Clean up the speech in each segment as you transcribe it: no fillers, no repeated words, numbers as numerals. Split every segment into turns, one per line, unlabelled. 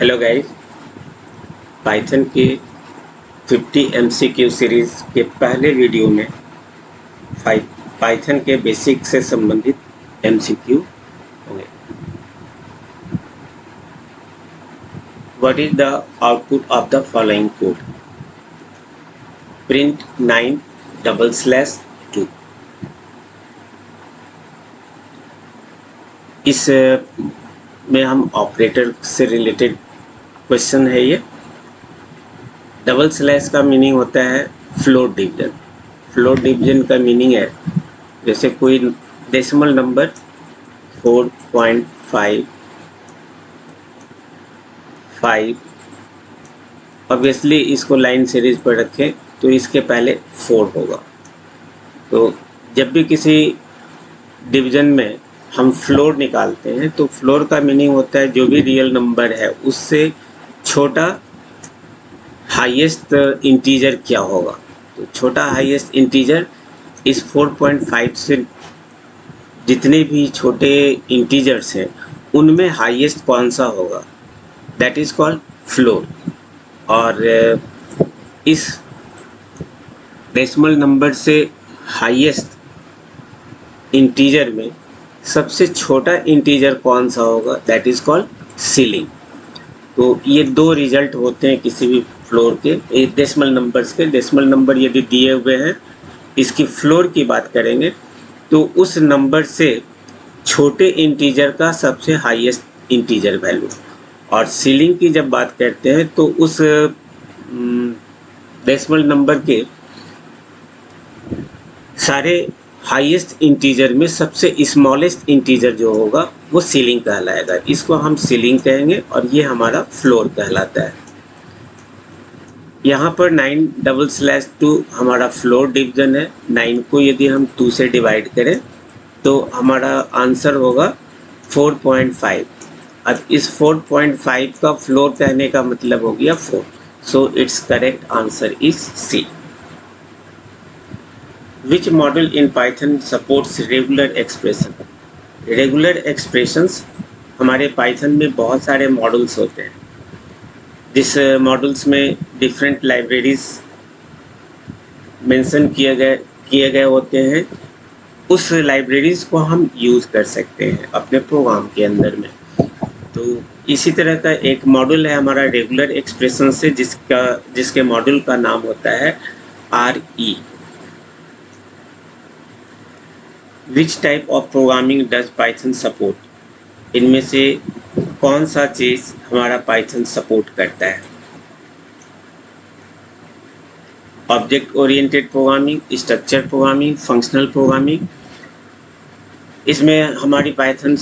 Hello guys, Python के 50 MCQ series के पहले वीडियो में पाइथन के बेसिक से संबंधित एमसीक्यू होंगे। What is the output of the following code? Print 9/2। इस में हम ऑपरेटर से रिलेटेड क्वेश्चन है। ये डबल स्लैश का मीनिंग होता है फ्लोट डिवीजन। फ्लोट डिवीजन का मीनिंग है जैसे कोई डेसिमल नंबर 4.55, ऑब्वियसली इसको लाइन सीरीज पर रखें तो इसके पहले 4 होगा। तो जब भी किसी डिवीजन में हम फ्लोर निकालते हैं तो फ्लोर का मीनिंग होता है जो भी रियल नंबर है उससे छोटा हाईएस्ट इंटीजर क्या होगा। तो छोटा हाईएस्ट इंटीजर इस 4.5 से जितने भी छोटे इंटीजर्स हैं उनमें हाईएस्ट कौन सा होगा, दैट इज कॉल्ड फ्लोर। और इस डेसिमल नंबर से हाईएस्ट इंटीजर में सबसे छोटा इंटीजर कौन सा होगा, दैट इज कॉल्ड सीलिंग। तो ये दो रिजल्ट होते हैं किसी भी फ्लोर के, एक डेसिमल नंबर्स के। डेसिमल नंबर यदि दिए हुए हैं, इसकी फ्लोर की बात करेंगे तो उस नंबर से छोटे इंटीजर का सबसे हाईएस्ट इंटीजर वैल्यू। और सीलिंग की जब बात करते हैं तो उस डेसिमल नंबर के सारे हाईएस्ट इंटीजर में सबसे स्मॉलेस्ट इंटीजर जो होगा वो सीलिंग कहलाएगा। इसको हम सीलिंग कहेंगे और ये हमारा फ्लोर कहलाता है। यहाँ पर 9/2 हमारा फ्लोर डिवीजन है। 9 को यदि हम 2 से डिवाइड करें तो हमारा आंसर होगा 4.5। अब इस 4.5 का फ्लोर कहने का मतलब हो गया 4। So it's correct answer is C. Which model in Python supports regular expression? Regular expressions हमारे पाइथन में बहुत सारे मॉडल्स होते हैं। जिस मॉडल्स में डिफरेंट लाइब्रेरीज मेंशन किए गए होते हैं, उस लाइब्रेरीज को हम यूज़ कर सकते हैं अपने प्रोग्राम के अंदर में। तो इसी तरह का एक मॉडल है हमारा रेगुलर एक्सप्रेशन से, जिसके मॉडल का नाम होता है RE। Which type of programming does Python support? इनमें से कौन सा चीज़ हमारा पाइथन सपोर्ट करता है? Object oriented programming, structure programming, functional programming. इसमें हमारी पाइथन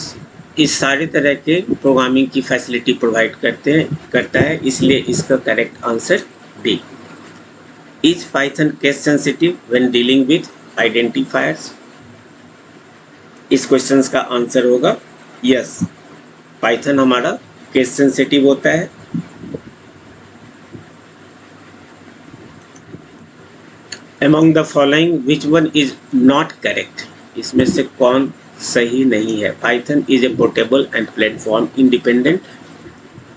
इस सारे तरह के प्रोग्रामिंग की फैसिलिटी प्रोवाइड करता है, इसलिए इसका correct answer D. Is Python case sensitive when dealing with identifiers? इस क्वेश्चन का आंसर होगा यस। पाइथन हमारा केस सेंसिटिव होता है। Among the following which one is not correct? इसमें से कौन सही नहीं है? Python is a portable and platform independent,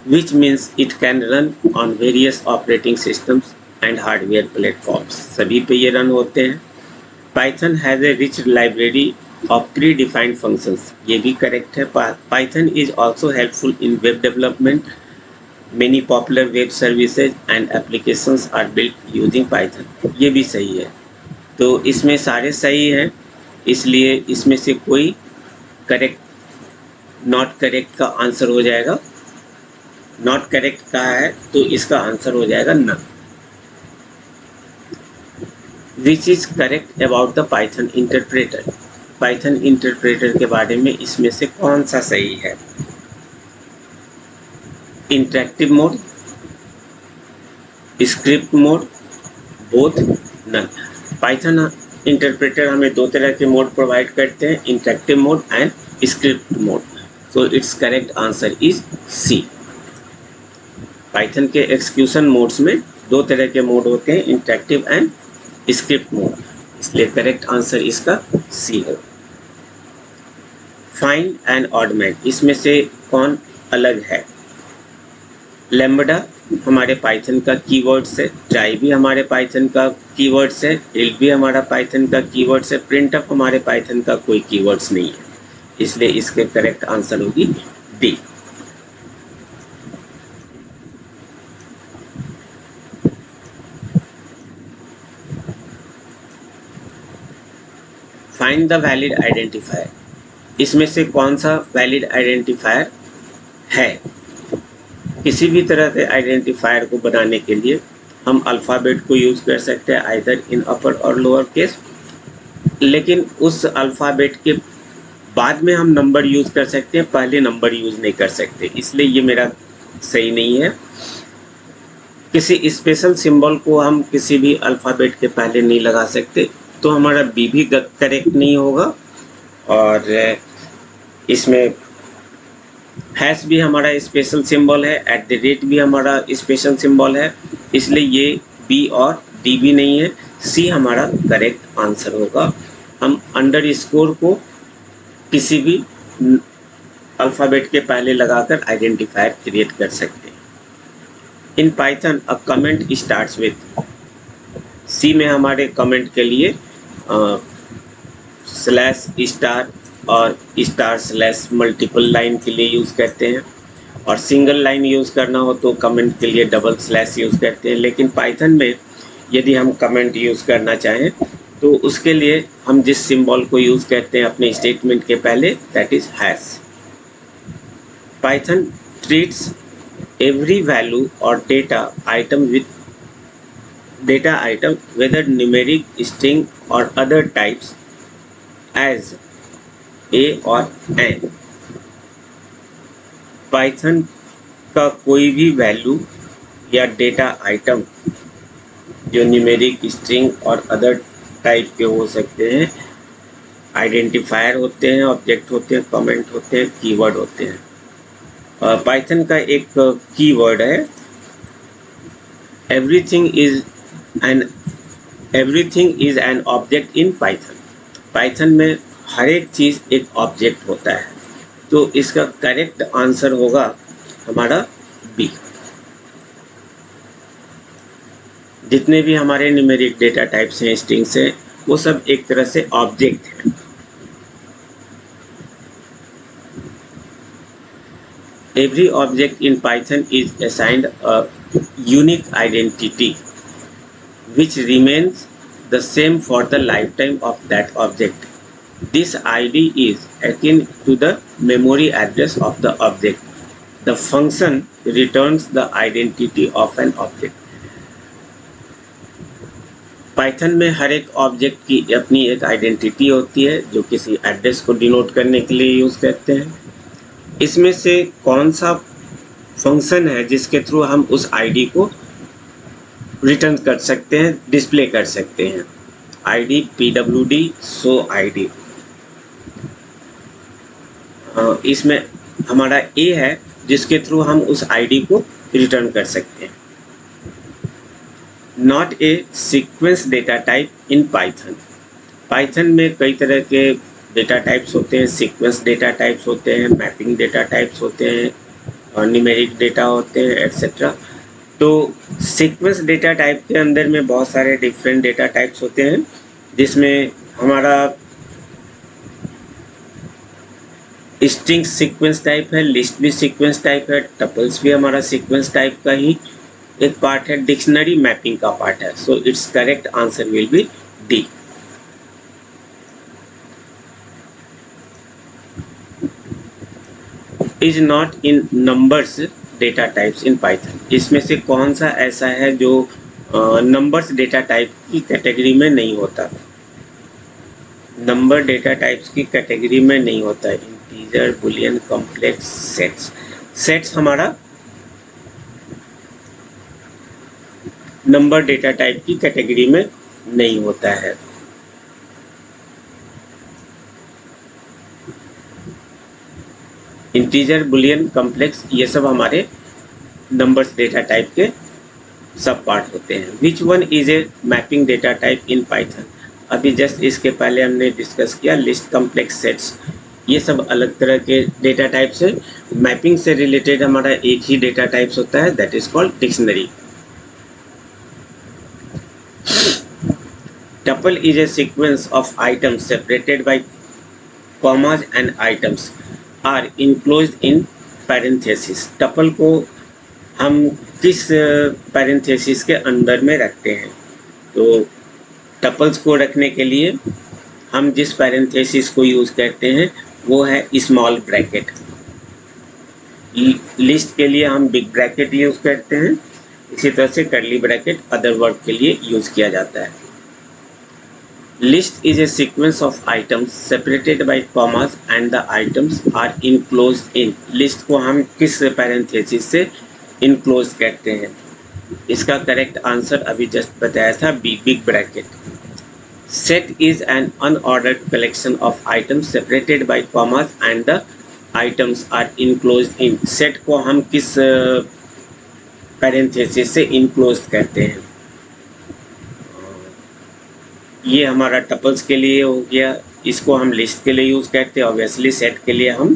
which means it can run on various operating systems and hardware platforms. सभी पे ये रन होते हैं। Python has a rich library of predefined functions. ये भी करेक्ट है। Python is also helpful in web development. Many popular web services and applications are built using Python. ये भी सही है। तो इसमें सारे सही हैं, इसलिए इसमें से कोई करेक्ट नॉट करेक्ट का आंसर हो जाएगा। नॉट करेक्ट का है तो इसका आंसर हो जाएगा न। Which is correct about the Python interpreter? Python interpreter के बारे में इसमें से कौन सा सही है? Interactive mode, script mode, both, none. Python interpreter हमें दो तरह के मोड प्रोवाइड करते हैं, interactive mode and script mode. So it's correct answer is C. Python के एक्सिक्यूशन मोड्स में दो तरह के मोड होते हैं, इंटरेक्टिव एंड स्क्रिप्ट मोड, इसलिए करेक्ट आंसर इसका सी है। फाइंड एंड ऑडमेंट, इसमें से कौन अलग है? लैम्बडा हमारे पाइथन का कीवर्ड्स है, ट्राई भी हमारे पाइथन का कीवर्ड्स है, इल्ड भी हमारा पाइथन का कीवर्ड्स है, प्रिंटफ हमारे पाइथन का कोई कीवर्ड्स नहीं है, इसलिए इसके करेक्ट आंसर होगी D. Find the valid identifier, इसमें से कौन सा वैलिड आइडेंटिफायर है। किसी भी तरह के आइडेंटिफायर को बनाने के लिए हम अल्फ़ाबेट को यूज़ कर सकते हैं आइदर इन अपर और लोअर केस, लेकिन उस अल्फ़ाबेट के बाद में हम नंबर यूज़ कर सकते हैं, पहले नंबर यूज़ नहीं कर सकते, इसलिए ये मेरा सही नहीं है। किसी स्पेशल सिंबल को हम किसी भी अल्फ़ाबेट के पहले नहीं लगा सकते, तो हमारा बी भी करेक्ट नहीं होगा। और इसमें हैश भी हमारा स्पेशल सिंबल है, एट द रेट भी हमारा स्पेशल सिंबल है, इसलिए ये बी और डी भी नहीं है, सी हमारा करेक्ट आंसर होगा। हम अंडर स्कोर को किसी भी अल्फ़ाबेट के पहले लगाकर आइडेंटिफायर क्रिएट कर सकते हैं। In Python a comment starts with, C में हमारे कमेंट के लिए स्लैश स्टार और स्टार स्लैश मल्टीपल लाइन के लिए यूज़ करते हैं, और सिंगल लाइन यूज़ करना हो तो कमेंट के लिए डबल स्लैश यूज़ करते हैं। लेकिन पाइथन में यदि हम कमेंट यूज़ करना चाहें तो उसके लिए हम जिस सिंबल को यूज़ करते हैं अपने स्टेटमेंट के पहले, that is hash. Python treats every value और data item whether numeric, string or other types as a और n। पाइथन का कोई भी वैल्यू या डेटा आइटम जो न्यूमेरिक, स्ट्रिंग और अदर टाइप के हो सकते हैं, आइडेंटिफायर होते हैं, ऑब्जेक्ट होते हैं, कमेंट होते हैं, कीवर्ड होते हैं। पाइथन का एक कीवर्ड है everything is an object in Python. Python में हर एक चीज़ एक ऑब्जेक्ट होता है, तो इसका करेक्ट आंसर होगा हमारा बी। जितने भी हमारे न्यूमेरिक डेटा टाइप्स हैं, स्ट्रिंग्स हैं, वो सब एक तरह से ऑब्जेक्ट हैं। Every object in Python is assigned a unique identity which remains the same for the lifetime of that object. This ID is akin to the memory address of the object. The function returns the identity of an object. Python में हर एक object की अपनी एक identity होती है जो किसी address को डिनोट करने के लिए यूज़ करते हैं। इसमें से कौन सा फंक्शन है जिसके थ्रू हम उस आईडी को रिटर्न कर सकते हैं, डिस्प्ले कर सकते हैं। आईडी pwd शो आईडी, इसमें हमारा ए है जिसके थ्रू हम उस आईडी को रिटर्न कर सकते हैं। Not a sequence data type in Python. Python में कई तरह के डेटा टाइप्स होते हैं, सीक्वेंस डेटा टाइप्स होते हैं, मैपिंग डेटा टाइप्स होते हैं, और न्यूमेरिक डेटा होते हैं, एट्सेट्रा। तो सीक्वेंस डेटा टाइप के अंदर में बहुत सारे डिफरेंट डेटा टाइप्स होते हैं, जिसमें हमारा स्ट्रिंग सीक्वेंस टाइप है, लिस्ट भी सीक्वेंस टाइप है, टपल्स भी हमारा सीक्वेंस टाइप का ही एक पार्ट है, डिक्शनरी मैपिंग का पार्ट है। So it's correct answer will B D. Is not in numbers data types in Python. इसमें से कौन सा ऐसा है जो नंबर्स डेटा टाइप की कैटेगरी में नहीं होता। नंबर डेटा टाइप्स की कैटेगरी में नहीं होता है। Integer, Boolean, complex, sets. Sets हमारा नंबर डेटा टाइप की कैटेगरी में नहीं होता है। इंटीजर, बुलियन, कॉम्प्लेक्स, ये सब हमारे नंबर्स डेटा टाइप के सब पार्ट होते हैं। Which one is a mapping data type in Python. अभी जस्ट इसके पहले हमने डिस्कस किया लिस्ट, कॉम्प्लेक्स, सेट्स। ये सब अलग तरह के डेटा टाइप्स है। मैपिंग से रिलेटेड हमारा एक ही डेटा टाइप्स होता है, that is called dictionary. Tuple is a sequence of items separated by commas and items are enclosed in parentheses। Tuple को हम किस पैरेंथेसिस के अंदर में रखते हैं? तो टपल्स को रखने के लिए हम जिस पैरेंथेसिस को यूज करते हैं वो है स्मॉल ब्रैकेट। लिस्ट के लिए हम बिग ब्रैकेट यूज करते हैं, इसी तरह से कर्ली ब्रैकेट अदर वर्ड के लिए यूज किया जाता है। List is a sequence of items separated by commas and the items are enclosed in. List को हम किस पैरेंथेसिस से इनक्लोज करते हैं? इसका करेक्ट आंसर अभी जस्ट बताया था, big bracket. Set is an unordered collection of items separated by commas and the items are enclosed in. Set को हम किस पैरेंथेसिस से इनक्लोज करते हैं? ये हमारा टपल्स के लिए हो गया, इसको हम लिस्ट के लिए यूज करते हैं। ऑब्वियसली सेट के लिए हम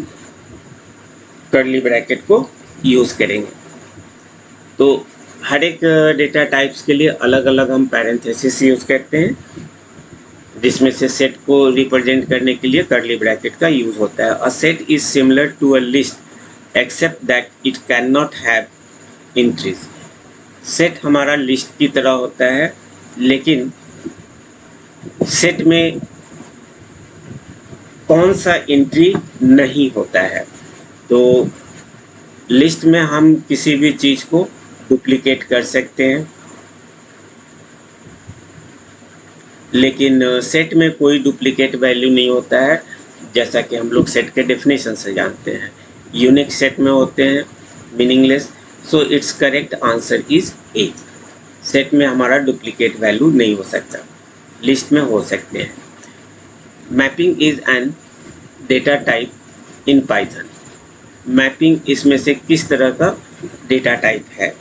कर्ली ब्रैकेट को यूज करेंगे। तो हर एक डेटा टाइप्स के लिए अलग अलग हम पैरेंथेसिस यूज करते हैं, जिसमें से सेट को रिप्रेजेंट करने के लिए कर्ली ब्रैकेट का यूज होता है। A set is similar to a list except that it can not have entries. Set हमारा लिस्ट की तरह होता है, लेकिन सेट में कौन सा एंट्री नहीं होता है? तो लिस्ट में हम किसी भी चीज को डुप्लीकेट कर सकते हैं, लेकिन सेट में कोई डुप्लीकेट वैल्यू नहीं होता है, जैसा कि हम लोग सेट के डेफिनेशन से जानते हैं। यूनिक सेट में होते हैं, meaningless. So it's correct answer is a. Set में हमारा डुप्लीकेट वैल्यू नहीं हो सकता, लिस्ट में हो सकते हैं। Mapping is an data type in Python. Mapping इसमें से किस तरह का डेटा टाइप है?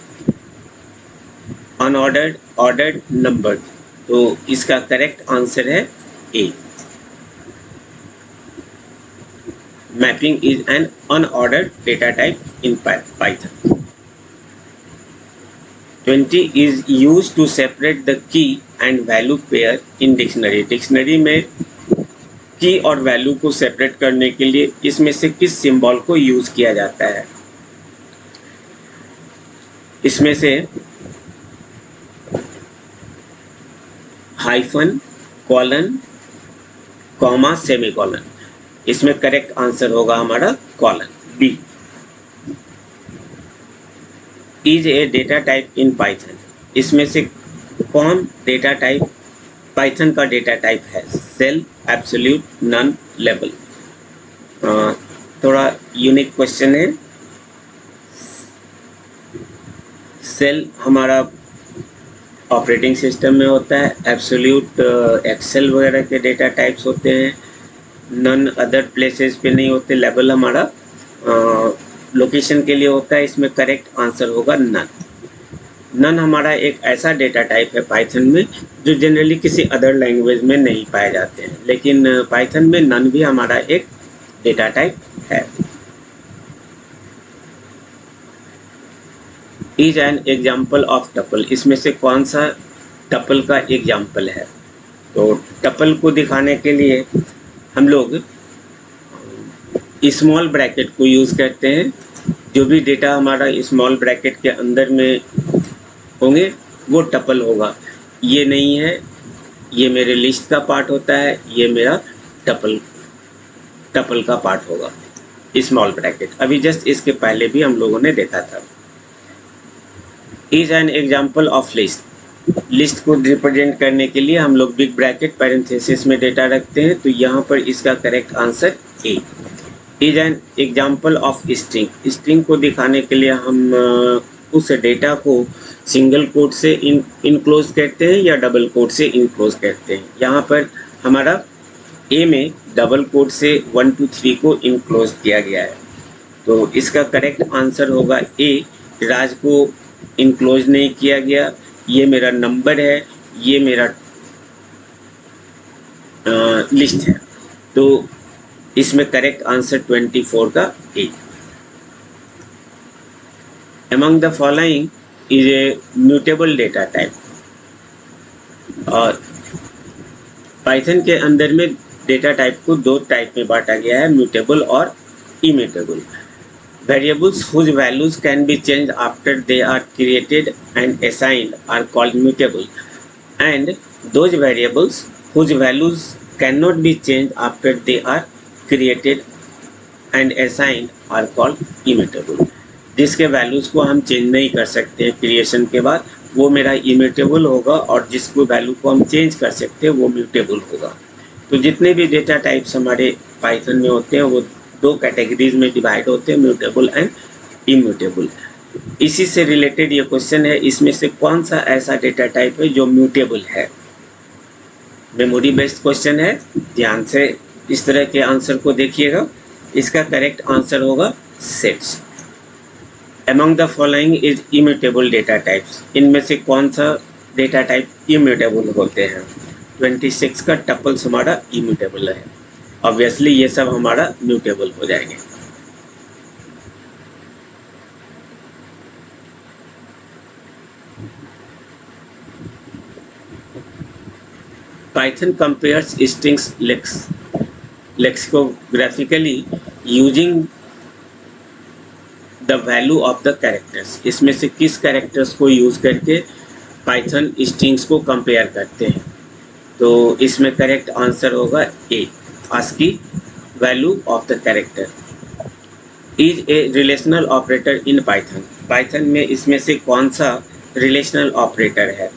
Unordered, ordered, numbered. तो इसका करेक्ट आंसर है A. Mapping is an unordered data type in Python. 20 is used to separate the key and value pair in dictionary। Dictionary में की और वैल्यू को सेपरेट करने के लिए इसमें से किस सिंबल को यूज किया जाता है? इसमें से हाइफन, कॉलन, कॉमा, सेमीकोलन। इसमें करेक्ट आंसर होगा हमारा colon, B. Is a data type in Python. इसमें से कौन डेटा टाइप पाइथन का डेटा टाइप है? Shell, absolute, none, label. थोड़ा यूनिक क्वेश्चन है। सेल हमारा ऑपरेटिंग सिस्टम में होता है, एब्सोल्यूट एक्सेल वगैरह के डेटा टाइप्स होते हैं, नन अदर प्लेसेस पे नहीं होते, लेबल हमारा लोकेशन के लिए होता है। इसमें करेक्ट आंसर होगा नन। नन हमारा एक ऐसा डेटा टाइप है पाइथन में जो जनरली किसी अदर लैंग्वेज में नहीं पाए जाते हैं, लेकिन पाइथन में नन भी हमारा एक डेटा टाइप है। Is an example of tuple. इसमें से कौन सा टपल का एग्जाम्पल है? तो टपल को दिखाने के लिए हम लोग स्मॉल ब्रैकेट को यूज करते हैं। जो भी डेटा हमारा स्मॉल ब्रैकेट के अंदर में होंगे वो टपल होगा। ये नहीं है, ये मेरे लिस्ट का पार्ट होता है, ये मेरा टपल का पार्ट होगा, स्मॉल ब्रैकेट। अभी जस्ट इसके पहले भी हम लोगों ने देखा था। Is an example of list. List को रिप्रेजेंट करने के लिए हम लोग बिग ब्रैकेट पैरेंथेसिस में डेटा रखते हैं, तो यहाँ पर इसका correct answer A. Is an example of string. String को दिखाने के लिए हम उस डेटा को सिंगल कोट से इनक्लोज करते हैं या डबल कोट से इनक्लोज करते हैं। यहाँ पर हमारा ए में डबल कोट से 1 2 3 को इनक्लोज किया गया है, तो इसका करेक्ट आंसर होगा ए। राज को इनक्लोज नहीं किया गया। ये मेरा नंबर है, ये मेरा लिस्ट है, तो इसमें करेक्ट आंसर 24 का ए। Among the following is a mutable data type. और पाइथन के अंदर में डेटा टाइप को दो टाइप में बांटा गया है, म्यूटेबल और immutable. Variables whose values can be changed after they are created and assigned are called mutable, and those variables whose values cannot be changed after they are created and assigned are called immutable। जिसके values को हम change नहीं कर सकते creation के बाद, वो मेरा इम्यूटेबल होगा, और जिसको वैल्यू को हम चेंज कर सकते हैं वो म्यूटेबल होगा। तो जितने भी डेटा टाइप्स हमारे पाइथन में होते हैं वो दो कैटेगरीज में डिवाइड होते हैं, म्यूटेबल एंड इम्यूटेबल। इसी से रिलेटेड ये क्वेश्चन है, इसमें से कौन सा ऐसा डेटा टाइप है जो म्यूटेबल है। मेमोरी बेस्ड क्वेश्चन है, ध्यान से इस तरह के आंसर को देखिएगा। इसका करेक्ट आंसर होगा sets. Among the following is immutable data types। इनमें से कौन सा डेटा टाइप इम्यूटेबल होते हैं। 26 का टपल्स हमारा इम्यूटेबल है, ऑब्वियसली ये सब हमारा म्यूटेबल हो जाएंगे। Python compares strings lexicographically using the value of the characters. इसमें से किस कैरेक्टर्स को यूज़ करके पाइथन स्ट्रिंग्स को कंपेयर करते हैं। तो इसमें करेक्ट आंसर होगा A, ASCII value of the character is a relational operator in Python. Python में इसमें से कौन सा रिलेशनल ऑपरेटर है।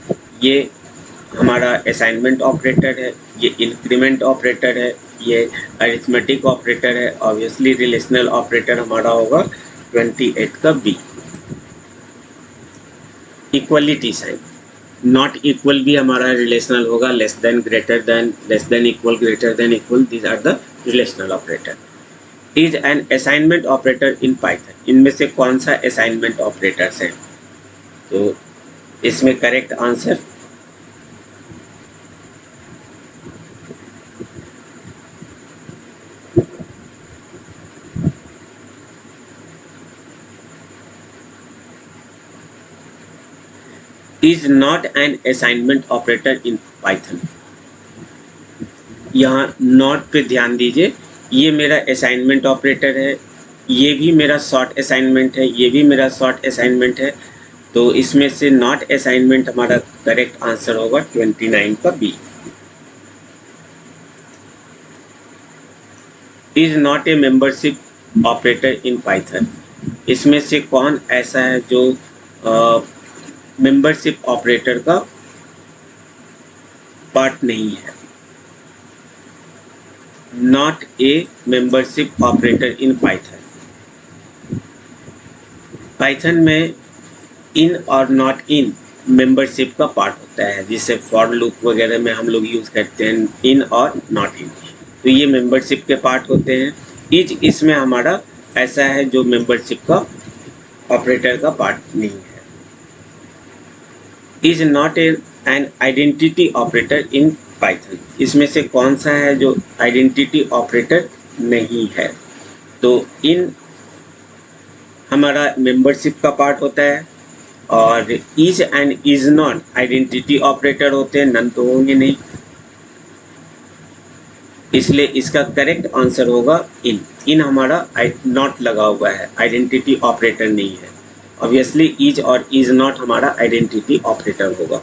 ये हमारा असाइनमेंट ऑपरेटर है, ये इंक्रीमेंट ऑपरेटर है, ये अरिथमेटिक ऑपरेटर है। ऑब्वियसली रिलेशनल ऑपरेटर हमारा होगा 28 का B. Equality sign, not equal भी हमारा रिलेशनल होगा, less than, greater than, less than equal, greater than equal, these are the relational operator. Is an assignment operator in Python. इनमें से कौन सा असाइनमेंट ऑपरेटर्स है। तो इसमें correct answer is not an assignment operator in Python। यहाँ not पे ध्यान दीजिए, ये मेरा असाइनमेंट ऑपरेटर है, ये भी मेरा शॉर्ट असाइनमेंट है, ये भी मेरा शॉर्ट असाइनमेंट है। तो इसमें से नॉट असाइनमेंट हमारा करेक्ट आंसर होगा 29 का B. Is not a membership operator in Python. इसमें से कौन ऐसा है जो मेंबरशिप ऑपरेटर का पार्ट नहीं है। Not a membership operator in Python. Python में इन और नॉट इन मेंबरशिप का पार्ट होता है, जिसे फॉर लूप वगैरह में हम लोग यूज़ करते हैं इन और नॉट इन। तो ये मेंबरशिप के पार्ट होते हैं। इज इसमें हमारा ऐसा है जो मेंबरशिप का ऑपरेटर का पार्ट नहीं है। Is not an identity operator in Python. इसमें से कौन सा है जो आइडेंटिटी ऑपरेटर नहीं है। तो इन हमारा मेंबरशिप का पार्ट होता है, और is and is not identity operator होते हैं, नन तो होंगे नहीं। इसलिए इसका करेक्ट आंसर होगा इन। इन हमारा नॉट लगा हुआ है, आइडेंटिटी ऑपरेटर नहीं है। ऑब्वियसली इज और इज नॉट हमारा आइडेंटिटी ऑपरेटर होगा।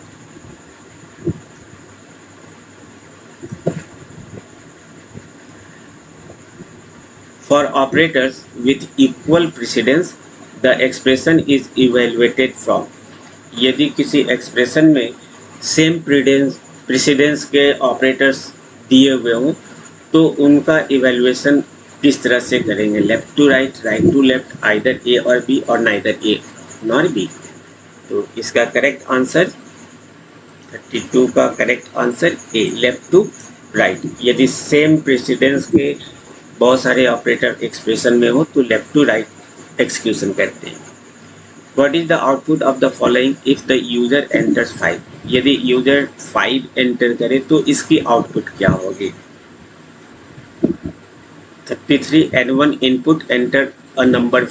For operators with equal precedence the expression is evaluated from. यदि किसी एक्सप्रेशन में सेम प्रेसिडेंस के ऑपरेटर्स दिए हुए हों तो उनका इवेल्युएशन किस तरह से करेंगे। Left to right, right to left, either A और बी और नाइदर ए नॉर बी। तो इसका करेक्ट आंसर 32 का correct answer A, left to right. यदि सेम प्रेसिडेंस के बहुत सारे ऑपरेटर एक्सप्रेशन में हो तो लेफ्ट टू राइट एक्सक्यूशन करते हैं। What is the output of the following if the user enters 5। यदि यूजर 5 एंटर करे तो इसकी आउटपुट क्या होगी। 33 N1 input enter a number.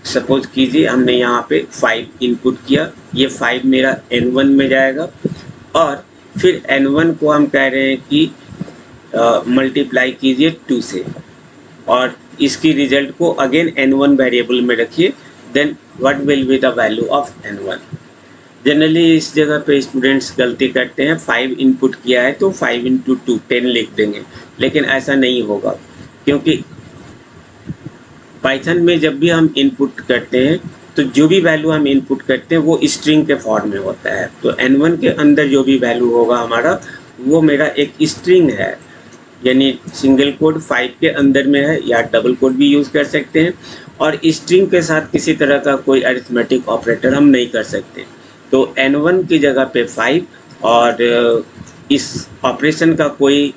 Suppose कीजिए हमने यहाँ पे 5 इनपुट किया, ये 5 मेरा N1 में जाएगा और फिर N1 को हम कह रहे हैं कि मल्टीप्लाई कीजिए 2 से और इसकी रिजल्ट को अगेन N1 वेरिएबल में रखिए, then what will be the value of N1। Generally इस जगह पे स्टूडेंट्स गलती करते हैं, 5 इनपुट किया है तो 5 इंटू 2 10 लिख देंगे, लेकिन ऐसा नहीं होगा क्योंकि पाइथन में जब भी हम इनपुट करते हैं तो जो भी वैल्यू हम इनपुट करते हैं वो स्ट्रिंग के फॉर्म में होता है। तो N1 के अंदर जो भी वैल्यू होगा हमारा वो मेरा एक स्ट्रिंग है, यानी सिंगल कोड 5 के अंदर में है या डबल कोड भी यूज़ कर सकते हैं और स्ट्रिंग के साथ किसी तरह का कोई अरिथमेटिक ऑपरेटर हम नहीं कर सकते। तो N1 की जगह पे 5 और इस ऑपरेशन का कोई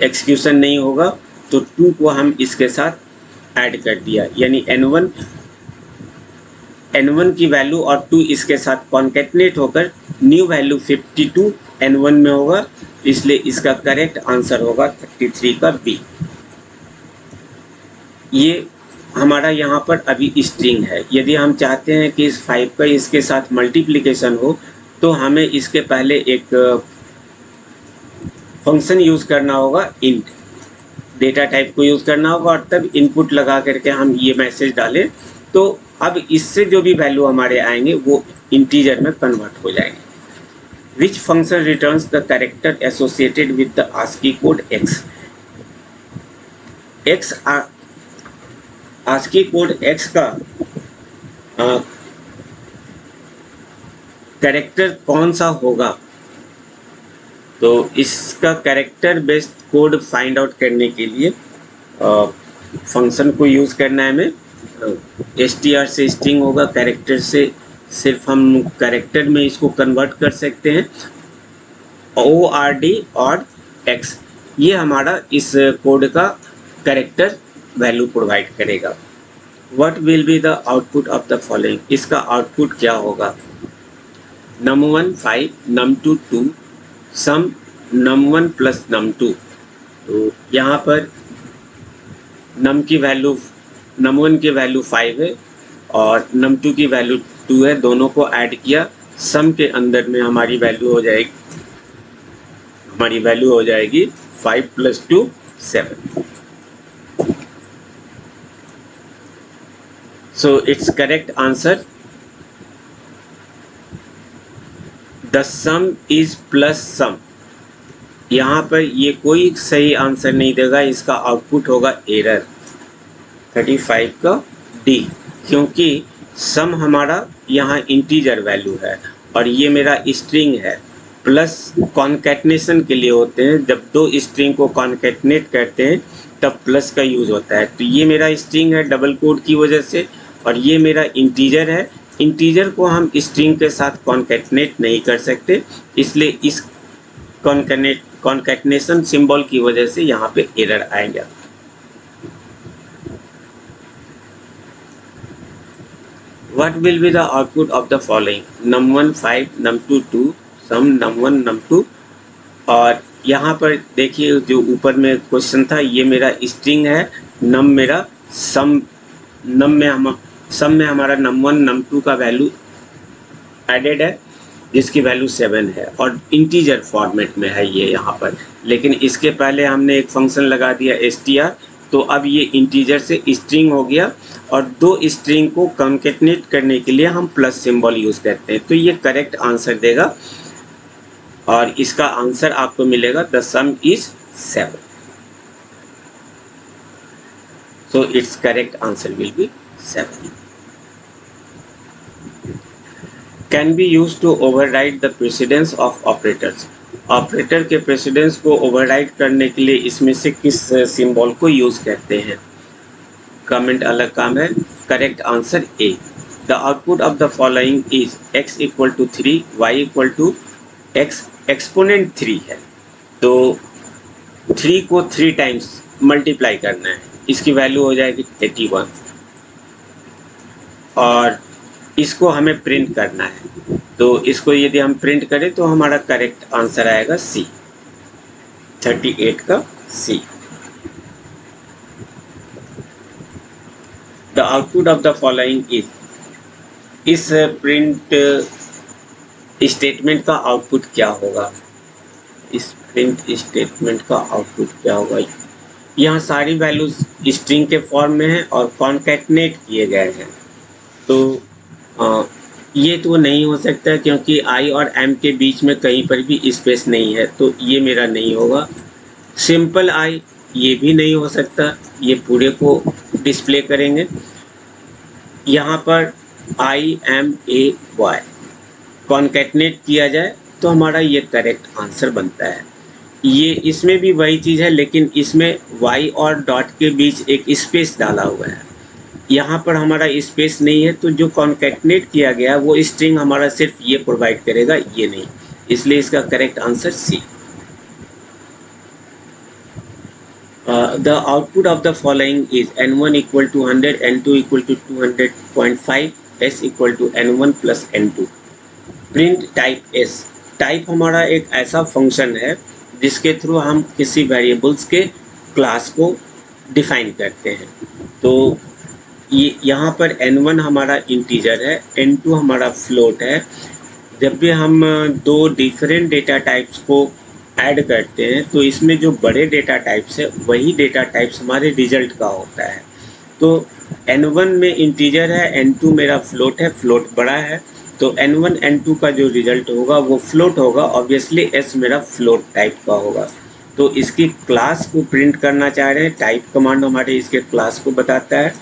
एक्सक्यूशन नहीं होगा तो 2 को हम इसके साथ ऐड कर दिया, यानी N1 की वैल्यू और 2 इसके साथ कॉन्केटनेट होकर न्यू वैल्यू 52 N1 में होगा, इसलिए इसका करेक्ट आंसर होगा 33 का बी। ये हमारा यहाँ पर अभी स्ट्रिंग है। यदि हम चाहते हैं कि इस 5 का इसके साथ मल्टीप्लिकेशन हो तो हमें इसके पहले एक फंक्शन यूज़ करना होगा, इंट डेटा टाइप को यूज़ करना होगा और तब इनपुट लगा करके हम ये मैसेज डालें तो अब इससे जो भी वैल्यू हमारे आएंगे वो इंटीजर में कन्वर्ट हो जाएंगे। Which function returns the character associated with the ASCII code X? ASCII code X का कैरेक्टर कौन सा होगा? तो इसका character based code find out करने के लिए फंक्शन को यूज़ करना है हमें। str से स्ट्रिंग होगा, कैरेक्टर से सिर्फ हम कैरेक्टर में इसको कन्वर्ट कर सकते हैं। ORD और X ये हमारा इस कोड का कैरेक्टर वैल्यू प्रोवाइड करेगा। What will be the output of the following? इसका आउटपुट क्या होगा? num1 5 num2 2 सम num1 प्लस num2। तो यहाँ पर num1 की वैल्यू 5 है और num2 की वैल्यू 2 है, दोनों को ऐड किया, सम के अंदर में हमारी वैल्यू हो जाएगी 5 + 2 7। So its correct answer, the sum is plus sum। यहाँ पर ये कोई सही आंसर नहीं देगा, इसका आउटपुट होगा एरर 35 का डी, क्योंकि सम हमारा यहाँ इंटीजर वैल्यू है और ये मेरा स्ट्रिंग है। प्लस कॉन्कैटनेशन के लिए होते हैं, जब दो स्ट्रिंग को कॉन्कैटनेट करते हैं तब प्लस का यूज़ होता है। तो ये मेरा स्ट्रिंग है डबल कोड की वजह से और ये मेरा इंटीजर है। इंटीजर को हम स्ट्रिंग के साथ कॉन्कैटनेट नहीं कर सकते, इसलिए इस कॉन्कैटनेशन सिंबल की वजह से यहाँ पे एरर आएगा। What will be the output of the following? num1 5 num2 2 sum num1 num2। और यहाँ पर देखिए जो ऊपर में क्वेश्चन था ये मेरा स्ट्रिंग है, नम मेरा सम में हमारा num1 num2 का वैल्यू एडेड है जिसकी वैल्यू 7 है और इंटीजर फॉर्मेट में है ये यहाँ पर, लेकिन इसके पहले हमने एक फंक्शन लगा दिया str, तो अब ये इंटीजर से स्ट्रिंग हो गया और दो स्ट्रिंग को कॉन्कैटनेट करने के लिए हम प्लस सिंबल यूज़ करते हैं। तो ये करेक्ट आंसर देगा और इसका आंसर आपको मिलेगा the sum is 7। So it's correct answer will be 7। Can be use to override the precedence of operators. Operator के प्रेसिडेंस को ओवरराइड करने के लिए इसमें से किस सिंबल को यूज़ करते हैं? कमेंट अलग काम है। Correct answer A. The output of the following is x = 3 y = x exponent 3 है, तो 3 को 3 टाइम्स मल्टीप्लाई करना है, इसकी वैल्यू हो जाएगी 81 और इसको हमें प्रिंट करना है। तो इसको यदि हम प्रिंट करें तो हमारा करेक्ट आंसर आएगा सी, 38 का C. The output of the following is, इस प्रिंट स्टेटमेंट का आउटपुट क्या होगा, इस प्रिंट स्टेटमेंट का आउटपुट क्या होगा। यहाँ सारी वैल्यूज स्ट्रिंग के फॉर्म में है और कॉन्कैटनेट किए गए हैं, तो ये तो नहीं हो सकता क्योंकि आई और एम के बीच में कहीं पर भी स्पेस नहीं है, तो ये मेरा नहीं होगा। सिंपल आई ये भी नहीं हो सकता, ये पूरे को डिस्प्ले करेंगे। यहाँ पर आई एम ए वाई कॉन्कैटनेट किया जाए तो हमारा ये करेक्ट आंसर बनता है। ये इसमें भी वही चीज़ है, लेकिन इसमें y और डॉट के बीच एक स्पेस डाला हुआ है, यहाँ पर हमारा स्पेस नहीं है, तो जो कॉन्कैटनेट किया गया वो स्ट्रिंग हमारा सिर्फ ये प्रोवाइड करेगा, ये नहीं, इसलिए इसका correct answer C. The output of the following is n1 equal to 100, n2 equal to 200.5, s equal to n1 plus n2। Print type S, type हमारा एक ऐसा फंक्शन है जिसके थ्रू हम किसी वेरिएबल्स के क्लास को डिफाइन करते हैं। तो ये यहाँ पर n1 हमारा इंटीजर है, n2 हमारा फ्लोट है। जब भी हम दो डिफरेंट डेटा टाइप्स को ऐड करते हैं तो इसमें जो बड़े डेटा टाइप्स है वही डेटा टाइप्स हमारे रिजल्ट का होता है। तो n1 में इंटीजर है, n2 मेरा फ्लोट है, फ्लोट बड़ा है, तो n1 n2 का जो रिजल्ट होगा वो फ्लोट होगा, ऑब्वियसली s मेरा फ्लोट टाइप का होगा। तो इसकी क्लास को प्रिंट करना चाह रहे हैं, टाइप कमांड हमारे इसके क्लास को बताता है,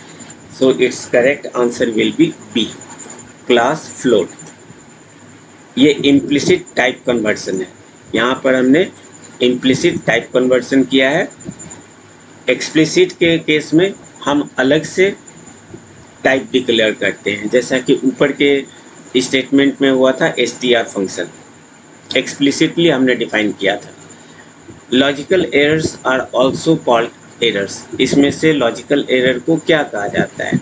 so it's correct answer will be B, class float. ये इम्प्लिसिट टाइप कन्वर्सन है, यहाँ पर हमने इम्प्लिसिट टाइप कन्वर्सन किया है। एक्सप्लिसिट के केस में हम अलग से टाइप डिक्लेयर करते हैं, जैसा कि ऊपर के स्टेटमेंट में हुआ था str फंक्शन, एक्सप्लिसिटली हमने डिफाइन किया था। Logical errors are also called errors, इसमें से लॉजिकल एरर को क्या कहा जाता है,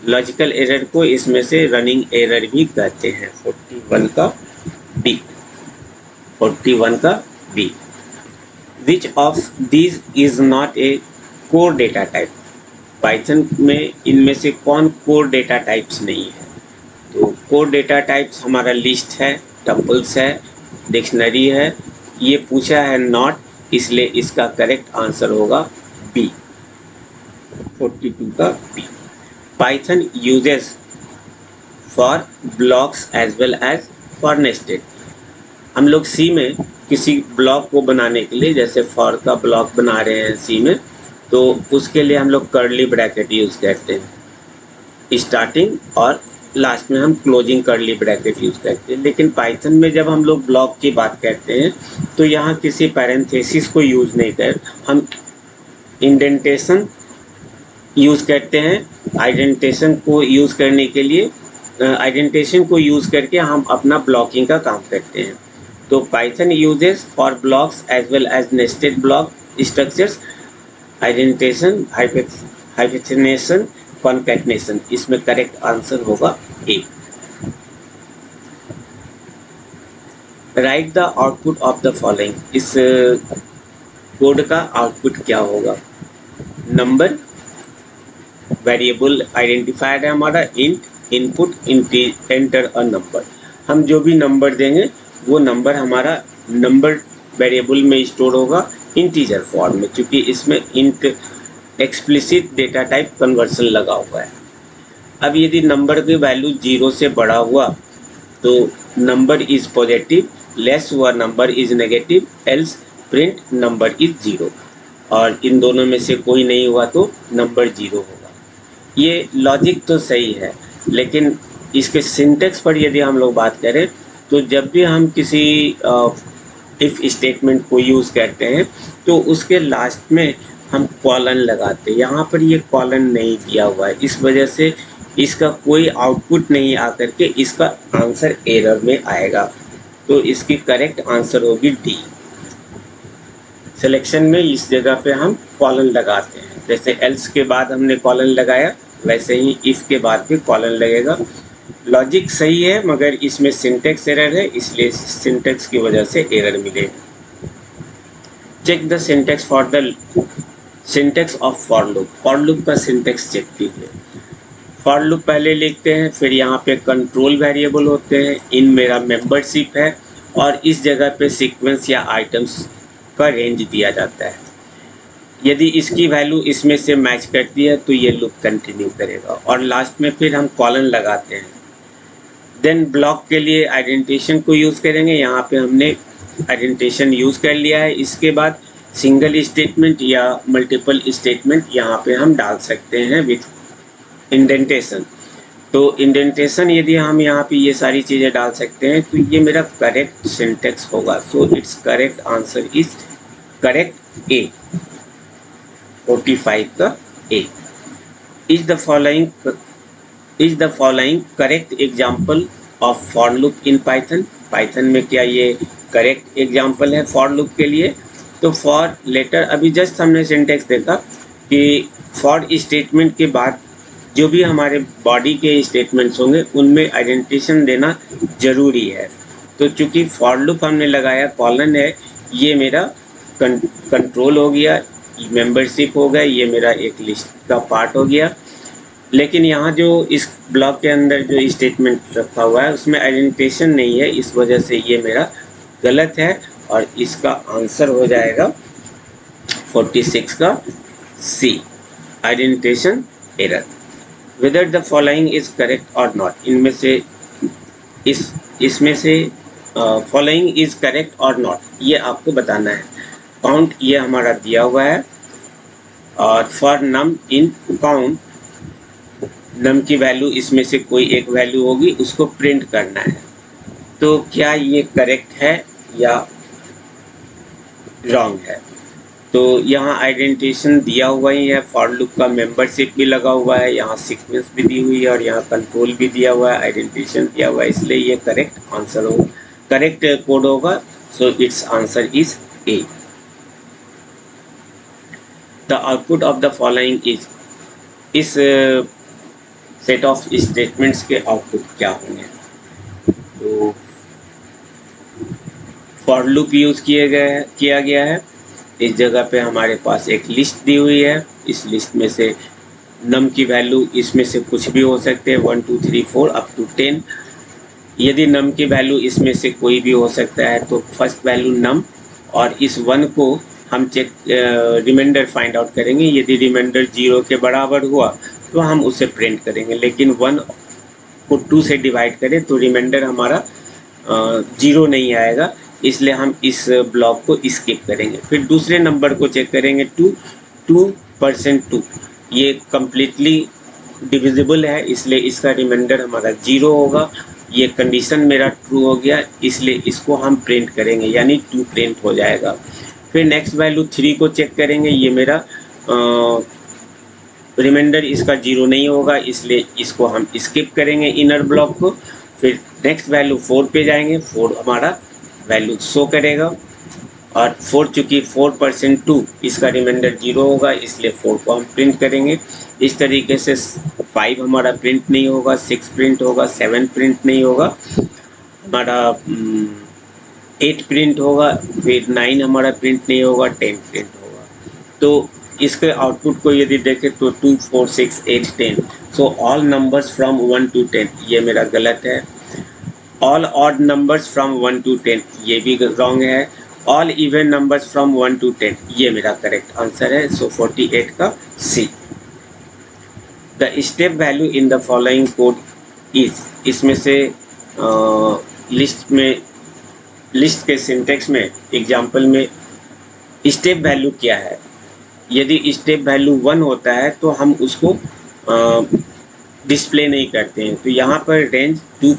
लॉजिकल एरर को इसमें से रनिंग एरर भी कहते हैं। 41 का बी, 41 का B, which of these is not a core data type, Python में इनमें से कौन कोर डेटा टाइप्स नहीं है। तो कोर डेटा टाइप्स हमारा लिस्ट है, टपल्स है, डिक्शनरी है, ये पूछा है नॉट, इसलिए इसका करेक्ट आंसर होगा बी, 42 का B. Python uses for blocks as well as for nested, हम लोग सी में किसी ब्लॉक को बनाने के लिए, जैसे फॉर का ब्लॉक बना रहे हैं सी में, तो उसके लिए हम लोग कर्ली ब्रैकेट यूज़ करते हैं, स्टार्टिंग और लास्ट में हम क्लोजिंग कर्ली ब्रैकेट यूज़ करते हैं। लेकिन पाइथन में जब हम लोग ब्लॉक की बात करते हैं तो यहाँ किसी पैरेंथेसिस को यूज़ नहीं कर, हम इंडेंटेशन यूज़ करते हैं। आइडेंटेशन को यूज़ करने के लिए, आइडेंटेशन को यूज़ करके हम अपना ब्लॉकिंग का काम करते हैं। तो Python uses for blocks as well as nested block structures, indentation, hyphenation, concatenation, इसमें करेक्ट आंसर होगा A. Write the output of the following, इस कोड का आउटपुट क्या होगा। नंबर, वेरिएबल आइडेंटिफायर है हमारा int, input enter a number, हम जो भी नंबर देंगे वो नंबर हमारा नंबर वेरिएबल में स्टोर होगा इंटीजर फॉर्म में, क्योंकि इसमें int explicit data type conversion लगा हुआ है। अब यदि नंबर की वैल्यू 0 से बड़ा हुआ तो नंबर इज पॉजिटिव, लेस हुआ number is negative, else print number is 0, और इन दोनों में से कोई नहीं हुआ तो नंबर 0 होगा। ये लॉजिक तो सही है, लेकिन इसके सिंटेक्स पर यदि हम लोग बात करें तो जब भी हम किसी इफ़ स्टेटमेंट को यूज़ करते हैं तो उसके लास्ट में हम कॉलन लगाते हैं। यहाँ पर ये कॉलन नहीं दिया हुआ है, इस वजह से इसका कोई आउटपुट नहीं आकर के इसका आंसर एरर में आएगा। तो इसकी करेक्ट आंसर होगी डी। सिलेक्शन में इस जगह पे हम कॉलन लगाते हैं, जैसे एल्स के बाद हमने कॉलन लगाया वैसे ही इफ़ के बाद भी कॉलन लगेगा। लॉजिक सही है मगर इसमें सिंटेक्स एरर है, इसलिए सिंटेक्स की वजह से एरर मिलेगा। Check the syntax for the syntax of for loop, for loop का सिंटेक्स चेक कीजिए। फॉर लूप पहले लिखते हैं, फिर यहाँ पे कंट्रोल वेरिएबल होते हैं, इन मेरा मेंबरशिप है और इस जगह पे सीक्वेंस या आइटम्स का रेंज दिया जाता है। यदि इसकी वैल्यू इसमें से मैच करती है तो ये लूप कंटिन्यू करेगा और लास्ट में फिर हम कॉलन लगाते हैं। देन ब्लॉक के लिए आइडेंटिफिकेशन को यूज़ करेंगे। यहाँ पे हमने आइडेंटिफिकेशन यूज़ कर लिया है। इसके बाद सिंगल स्टेटमेंट या मल्टीपल स्टेटमेंट यहाँ पे हम डाल सकते हैं विथ इंडेंटेशन। तो इंडेंटेशन यदि हम यहाँ पे ये सारी चीज़ें डाल सकते हैं तो ये मेरा करेक्ट सिंटेक्स होगा। So it's correct answer is correct A, 45 का A. Is the following correct example of for loop in Python? Python में क्या ये करेक्ट एग्जाम्पल है फॉर लूप के लिए? तो फॉर लेटर, अभी जस्ट हमने सिंटेक्स देखा कि फॉर स्टेटमेंट के बाद जो भी हमारे बॉडी के स्टेटमेंट्स होंगे उनमें आइडेंटिफिकेशन देना जरूरी है। तो चूंकि फॉर लूप हमने लगाया कॉलन है, ये मेरा कंट्रोल हो गया, मेंबरशिप हो गया, ये मेरा एक लिस्ट का पार्ट हो गया। लेकिन यहाँ जो इस ब्लॉक के अंदर जो स्टेटमेंट रखा हुआ है उसमें आइडेंटिफिकेशन नहीं है, इस वजह से ये मेरा गलत है और इसका आंसर हो जाएगा 46 का C, identification error. Whether the following is correct और नॉट, इनमें से इसमें से फॉलोइंग इज करेक्ट और नॉट ये आपको बताना है। काउंट ये हमारा दिया हुआ है और फॉर नम इन काउंट, नम की वैल्यू इसमें से कोई एक वैल्यू होगी उसको प्रिंट करना है। तो क्या ये करेक्ट है या रॉन्ग है? तो यहाँ आइडेंटिफिकेशन दिया हुआ ही है, फॉर लूप का मेंबरशिप भी लगा हुआ है, यहाँ सीक्वेंस भी दी हुई है और यहाँ कंट्रोल भी दिया हुआ है, आइडेंटिफिकेशन दिया हुआ है, इसलिए ये करेक्ट आंसर होगा, करेक्ट कोड होगा। So it's answer is a. The output of the following is, इस सेट ऑफ स्टेटमेंट्स के आउटपुट क्या होंगे? तो फॉर लूप यूज किया गया है। इस जगह पे हमारे पास एक लिस्ट दी हुई है, इस लिस्ट में से नम की वैल्यू इसमें से कुछ भी हो सकते हैं, 1 2 3 4 अप टू 10। यदि नम की वैल्यू इसमें से कोई भी हो सकता है तो फर्स्ट वैल्यू नम और इस 1 को हम चेक रिमाइंडर फाइंड आउट करेंगे। यदि रिमाइंडर 0 के बराबर हुआ तो हम उसे प्रिंट करेंगे, लेकिन 1 को 2 से डिवाइड करें तो रिमाइंडर हमारा 0 नहीं आएगा, इसलिए हम इस ब्लॉक को स्किप करेंगे। फिर दूसरे नंबर को चेक करेंगे 2%, ये कम्प्लीटली डिविजिबल है इसलिए इसका रिमाइंडर हमारा 0 होगा। ये कंडीशन मेरा ट्रू हो गया इसलिए इसको हम प्रिंट करेंगे, यानी 2 प्रिंट हो जाएगा। फिर नेक्स्ट वैल्यू 3 को चेक करेंगे, ये मेरा रिमाइंडर इसका 0 नहीं होगा इसलिए इसको हम स्किप करेंगे इनर ब्लॉक को। फिर नेक्स्ट वैल्यू 4 पे जाएंगे, 4 हमारा वैल्यू शो करेगा और 4 चूँकि 4% 2 इसका रिमाइंडर 0 होगा इसलिए 4 को हम प्रिंट करेंगे। इस तरीके से 5 हमारा प्रिंट नहीं होगा, 6 प्रिंट होगा, 7 प्रिंट नहीं होगा, हमारा 8 प्रिंट होगा, फिर 9 हमारा प्रिंट नहीं होगा, 10 प्रिंट होगा। तो इसके आउटपुट को यदि देखें तो 2 4 6 8 10, so all numbers from 1 to 10 ये मेरा गलत है। All odd numbers from 1 to 10 ये भी रॉन्ग है। All even numbers from 1 to 10 ये मेरा करेक्ट आंसर है। सो 48 का C. The step value in the following code is, इसमें से लिस्ट के सिंटेक्स में एग्जाम्पल में स्टेप वैल्यू क्या है? यदि स्टेप वैल्यू 1 होता है तो हम उसको डिस्प्ले नहीं करते हैं, तो यहाँ पर रेंज 2,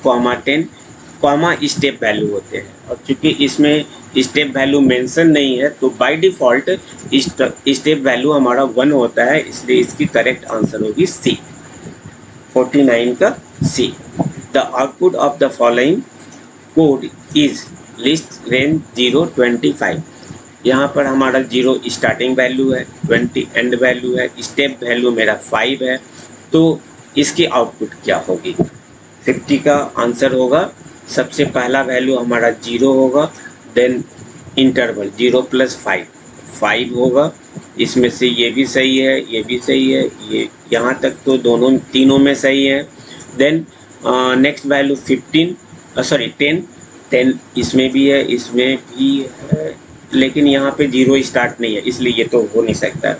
10 कॉमा स्टेप वैल्यू होते हैं और चूंकि इसमें स्टेप वैल्यू मेंशन नहीं है तो बाय डिफ़ॉल्ट स्टेप वैल्यू हमारा 1 होता है, इसलिए इसकी करेक्ट आंसर होगी सी, 49 का C. The output of the following code is list range 0 25। यहाँ पर हमारा 0 स्टार्टिंग वैल्यू है, 20 एंड वैल्यू है, स्टेप वैल्यू मेरा 5 है, तो इसकी आउटपुट क्या होगी? 50 का आंसर होगा। सबसे पहला वैल्यू हमारा 0 होगा, देन इंटरवल 0 + 5, 5 होगा। इसमें से ये भी सही है, ये भी सही है, ये यहाँ तक तो दोनों तीनों में सही है। देन नेक्स्ट वैल्यू 15 सॉरी 10 इसमें भी है, इसमें भी है, लेकिन यहाँ पे 0 स्टार्ट नहीं है, इसलिए ये तो हो नहीं सकता।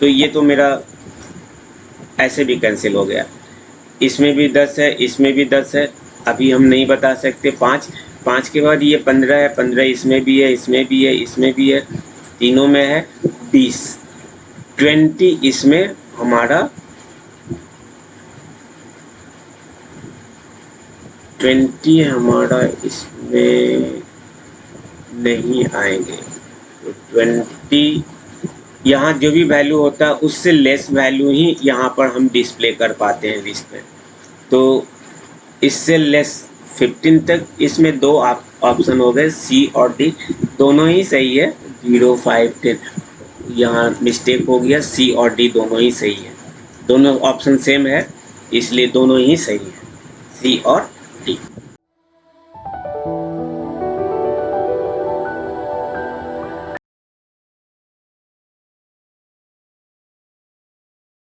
तो ये तो मेरा ऐसे भी कैंसिल हो गया। इसमें भी 10 है, इसमें भी 10 है, अभी हम नहीं बता सकते। 5 के बाद ये 15 है, 15 इसमें भी है, इसमें भी है, इसमें भी है, तीनों में है। 20 20 इसमें हमारा 20 हमारा इसमें नहीं आएंगे। तो 20 यहाँ जो भी वैल्यू होता है उससे लेस वैल्यू ही यहाँ पर हम डिस्प्ले कर पाते हैं लिस्ट में। तो इससे लेस 15 तक इसमें दो ऑप्शन हो गए, सी और डी, दोनों ही सही है। 0 5 10 यहाँ मिस्टेक हो गया, सी और डी दोनों ही सही है, दोनों ऑप्शन सेम है, इसलिए दोनों ही सही है, सी और डी।